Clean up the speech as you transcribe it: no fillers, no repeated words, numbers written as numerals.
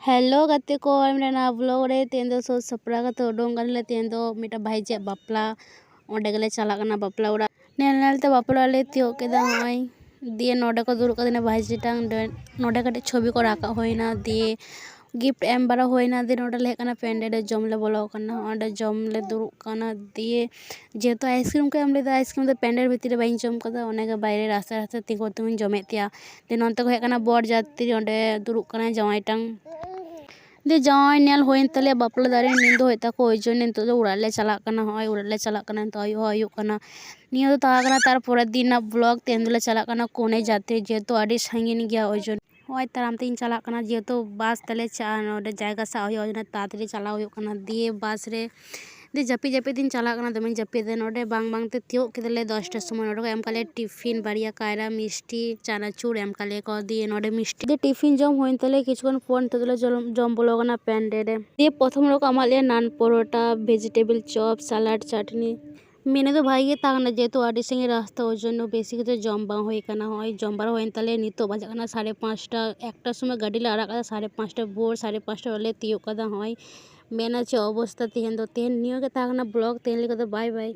Hello गाते को मेरा ब्लॉग रे तेन दो सो सपरा का तो उडोंग गनले तेन दो मिटा भाईजे बापला ओंडे गले चला कना बापला उड़ा नेल नेल ते बापला ले तियो केदा होय दिए नोडे को दुरु कदिना भाईजे टांग नोडे कटे छवि को राका होइना दिए गिफ्ट एम बारा होइना दि नोडे ले कना पेंडे रे जमले बोलो कना ओंडे जमले दुरु कना दिए जेतो आइसक्रीम को एमले दा आइसक्रीम दो पेंडे भीतर बाइन जम कदा ओने के बाहरे रास्ता रास्ता तिगो तुम जमे तिया दे नोनते को हे कना बोर जाती ओंडे दुरु कना जमाई टांग दे जावाई नेल होइन तले बापला दारे निंदो होता को ओइजो निंतो दो उड़ाले चला कना होय उड़ाले चला कना तो आयु आयु कना नियो तो तागना तार पोरे दिन ना ब्लॉग तेंदुले चला कना कोने जाते जेतो आडी सांगिन गया ओइजो होय ताराम तीन चला कना जेतो बास तले चा नोडे जायगा सा होय ओजना तातरी चला होय कना दिए बास रे दे जपी जपी दिन चला कना दमे जपी दे नोडे बांग बांग ते तियो केदले 10टा समय नोडे को एम काले टिफिन बारिया कायरा मिष्टी चानाचूर एम काले को दिए नोडे मिष्टी दे टिफिन जम होइन तले किछुन फोन तदले जम बोलो कना पेंडे रे दिए प्रथम लोग अमाले नान परोटा वेजिटेबल चॉप सलाड चटनी मेने तो भाई तागना जेतो आडी संगे रास्ता ओजनो बेसी के जम बांग होय कना होय जम बार होइन तले नितो बाजा कना 5:30टा एकटा समय गाड़ी ले आड़ा 5:30टा भोर 5:30टा वाले तियो कदा होय मेना चे अवस्था तेहन दो तेहन नियो के तागना ब्लॉग तेहन ले कदा बाय बाय।